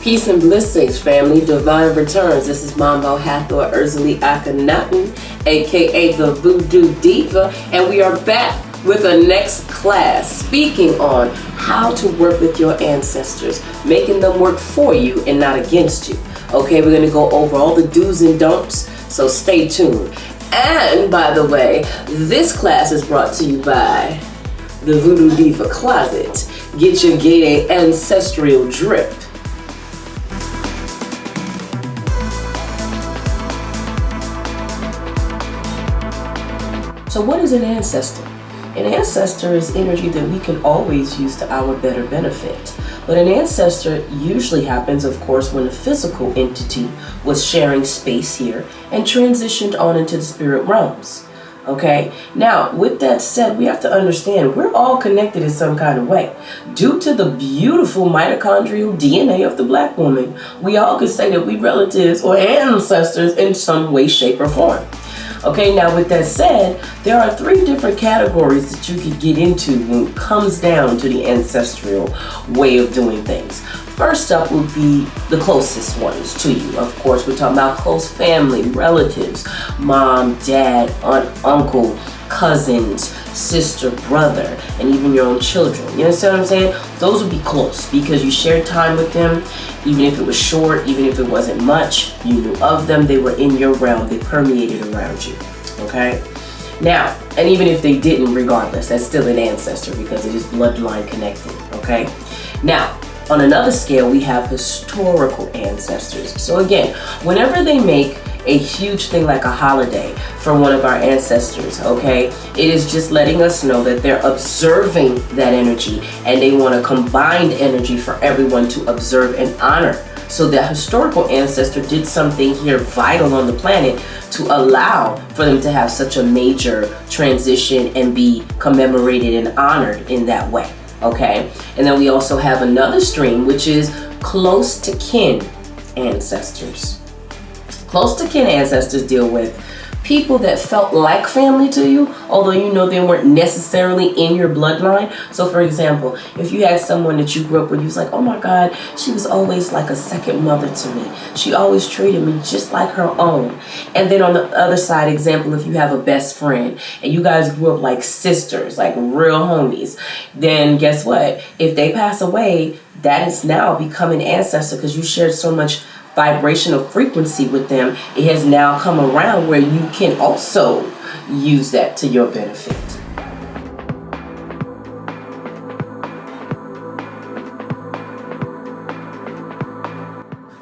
Peace and blessings, family. Divine returns. This is Mambo Hathor Urzuli Akhenaten, aka the Voodoo Diva, and we are back with a next class speaking on how to work with your ancestors, making them work for you and not against you. Okay, we're going to go over all the do's and don'ts, so stay tuned. And by the way, this class is brought to you by the Voodoo Diva Closet. Get your gay ancestral drip. So what is an ancestor? An ancestor is energy that we can always use to our better benefit. But an ancestor usually happens, of course, when a physical entity was sharing space here and transitioned on into the spirit realms. Okay? Now, with that said, we have to understand we're all connected in some kind of way. Due to the beautiful mitochondrial DNA of the black woman, we all could say that we relatives or ancestors in some way, shape, or form. Okay, now with that said, there are 3 different categories that you could get into when it comes down to the ancestral way of doing things. First up would be the closest ones to you. Of course, we're talking about close family, relatives, mom, dad, aunt, uncle, cousins, sister, brother, and even your own children. You understand what I'm saying? Those would be close because you shared time with them, even if it was short, even if it wasn't much, you knew of them, they were in your realm, they permeated around you, okay? Now, and even if they didn't, regardless, that's still an ancestor because it is bloodline connected, okay? Now, on another scale, we have historical ancestors. So again, whenever they make a huge thing like a holiday for one of our ancestors, okay, it is just letting us know that they're observing that energy and they want a combined energy for everyone to observe and honor. So the historical ancestor did something here vital on the planet to allow for them to have such a major transition and be commemorated and honored in that way. Okay, and then we also have another stream, which is close to kin ancestors. Close to kin ancestors deal with people that felt like family to you, although you know they weren't necessarily in your bloodline. So for example, if you had someone that you grew up with, you was like, oh my God, she was always like a second mother to me. She always treated me just like her own. And then on the other side, example, if you have a best friend and you guys grew up like sisters, like real homies, then guess what? If they pass away, that is now become an ancestor because you shared so much vibrational frequency with them. It has now come around where you can also use that to your benefit.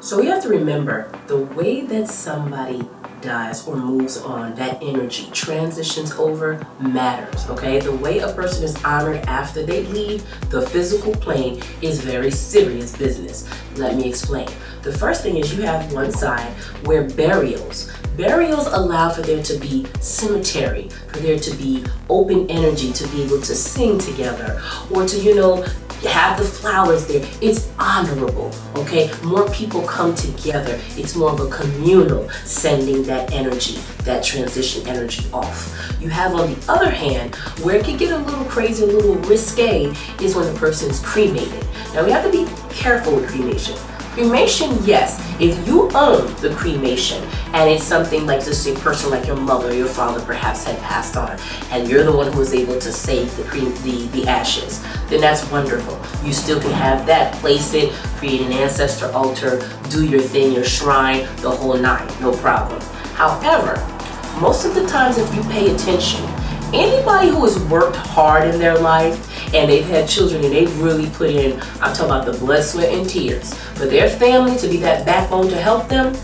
So we have to remember the way that somebody dies or moves on, that energy transitions over matters, okay? The way a person is honored after they leave the physical plane is very serious business. Let me explain. The first thing is you have one side where burials allow for there to be cemetery, for there to be open energy, to be able to sing together, or to, you know, have the flowers there. It's honorable, okay? More people come together. It's more of a communal sending that energy, that transition energy off. You have on the other hand, where it can get a little crazy, a little risque, is when the person's cremated. Now we have to be careful with cremation. Cremation, yes, if you own the cremation and it's something like just a person like your mother or your father perhaps had passed on and you're the one who was able to save the ashes, then that's wonderful. You still can have that, place it, create an ancestor altar, do your thing, your shrine, the whole 9, no problem. However, most of the times if you pay attention, anybody who has worked hard in their life and they've had children and they've really put in, I'm talking about the blood, sweat, and tears, for their family to be that backbone to help them,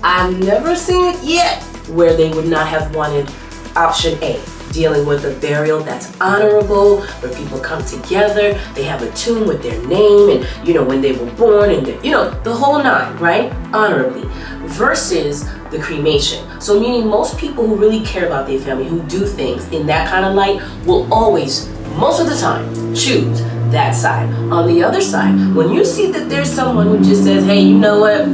I've never seen it yet where they would not have wanted option A, dealing with a burial that's honorable, where people come together, they have a tomb with their name and, you know, when they were born and, you know, the whole 9, right? Honorably, versus the cremation. So meaning most people who really care about their family, who do things in that kind of light, will always, most of the time, choose that side. On the other side, when you see that there's someone who just says, hey, you know what?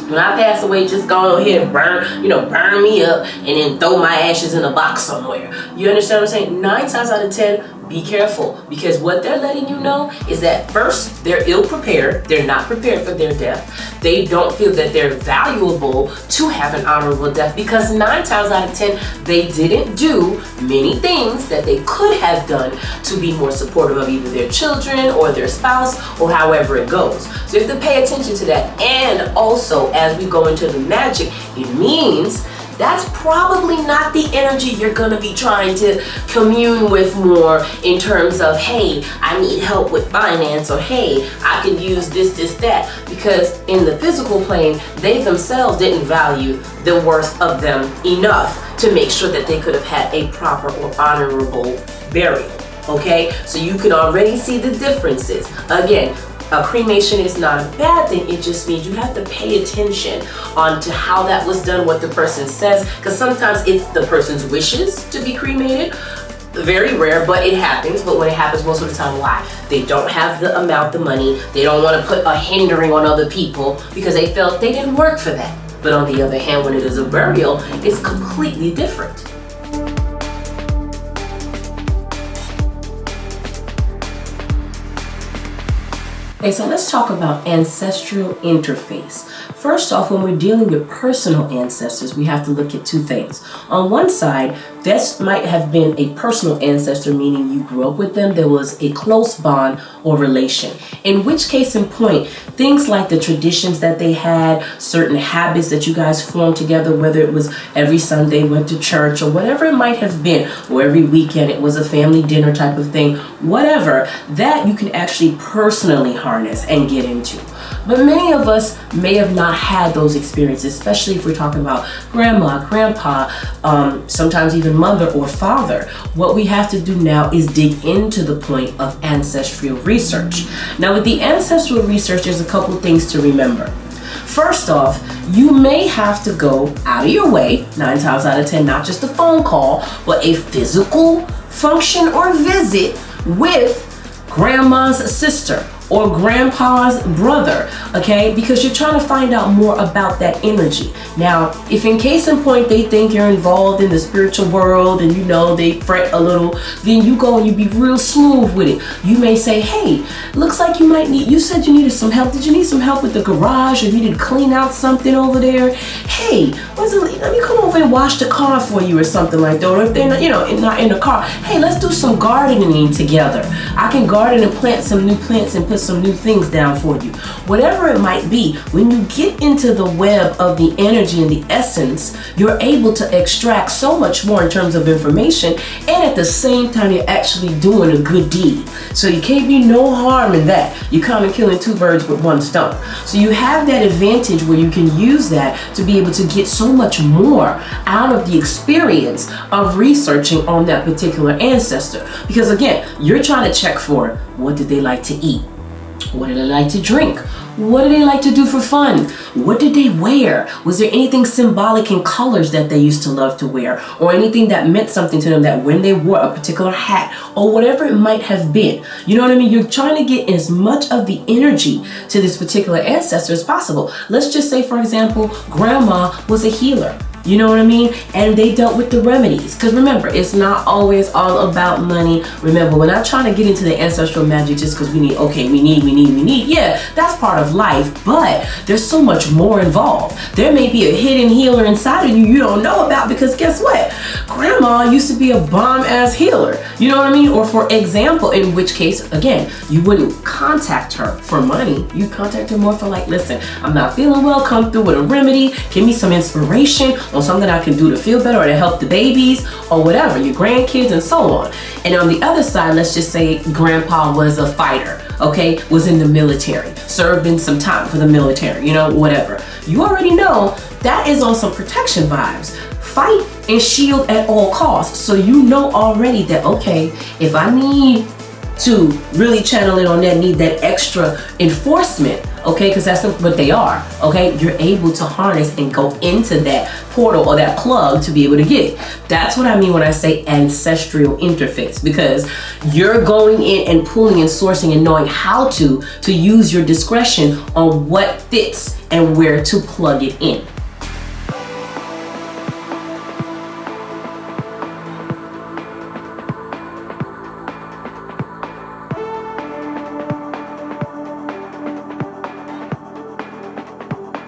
When I pass away, just go ahead and burn me up and then throw my ashes in a box somewhere. You understand what I'm saying? 9 times out of 10, be careful, because what they're letting you know is that first, they're ill prepared. They're not prepared for their death. They don't feel that they're valuable to have an honorable death, because 9 times out of 10, they didn't do many things that they could have done to be more supportive of either their children or their spouse, or however it goes. So you have to pay attention to that. And also, as we go into the magic, it means that's probably not the energy you're going to be trying to commune with more in terms of, hey, I need help with finance, or hey, I can use this, that. Because in the physical plane, they themselves didn't value the worth of them enough to make sure that they could have had a proper or honorable burial. Okay, so you can already see the differences. Again, a cremation is not a bad thing. It just means you have to pay attention on to how that was done, what the person says, because sometimes it's the person's wishes to be cremated. Very rare, but it happens. But when it happens, most of the time, why? They don't have the amount of money. They don't want to put a hindering on other people because they felt they didn't work for that. But on the other hand, when it is a burial, it's completely different. Okay, so let's talk about ancestral interface. First off, when we're dealing with personal ancestors, we have to look at two things. On one side, this might have been a personal ancestor, meaning you grew up with them, there was a close bond or relation. In which case in point, things like the traditions that they had, certain habits that you guys formed together, whether it was every Sunday went to church or whatever it might have been, or every weekend it was a family dinner type of thing, whatever, that you can actually personally harness and get into. But many of us may have not had those experiences, especially if we're talking about grandma, grandpa, sometimes even mother or father. What we have to do now is dig into the point of ancestral research. Now, with the ancestral research, there's a couple things to remember. First off, you may have to go out of your way, 9 times out of 10, not just a phone call, but a physical function or visit with grandma's sister or grandpa's brother, okay? Because you're trying to find out more about that energy. Now, if in case in point they think you're involved in the spiritual world and you know they fret a little, then you go and you be real smooth with it. You may say, hey, looks like you might need, you said you needed some help. Did you need some help with the garage, or you need to clean out something over there? Hey, let me come over and wash the car for you or something like that. Or if they're not, not in the car, hey, let's do some gardening together. I can garden and plant some new plants and put some new things down for you. Whatever it might be, when you get into the web of the energy and the essence, you're able to extract so much more in terms of information, and at the same time you're actually doing a good deed. So you can't be no harm in that. You're kind of killing 2 birds with 1 stone. So you have that advantage where you can use that to be able to get so much more out of the experience of researching on that particular ancestor. Because again, you're trying to check for, what did they like to eat? What did they like to drink? What do they like to do for fun? What did they wear? Was there anything symbolic in colors that they used to love to wear? Or anything that meant something to them, that when they wore a particular hat or whatever it might have been? You know what I mean? You're trying to get as much of the energy to this particular ancestor as possible. Let's just say, for example, grandma was a healer. You know what I mean? And they dealt with the remedies. Because remember, it's not always all about money. Remember, we're not trying to get into the ancestral magic just because we need. Yeah, that's part of life. But there's so much more involved. There may be a hidden healer inside of you don't know about, because guess what? Grandma used to be a bomb-ass healer. You know what I mean? Or for example, in which case, again, you wouldn't contact her for money. You'd contact her more for like, listen, I'm not feeling well. Come through with a remedy. Give me some inspiration on something I can do to feel better or to help the babies or whatever, your grandkids and so on. And on the other side, let's just say grandpa was a fighter, okay, was in the military, served in some time for the military, whatever. You already know that is on some protection vibes. Fight and shield at all costs. So you know already that, okay, if I need to really channel it on that, need that extra enforcement, okay, because that's what they are, okay, you're able to harness and go into that portal or that plug to be able to get it. That's what I mean when I say ancestral interface, because you're going in and pulling and sourcing and knowing how to use your discretion on what fits and where to plug it in.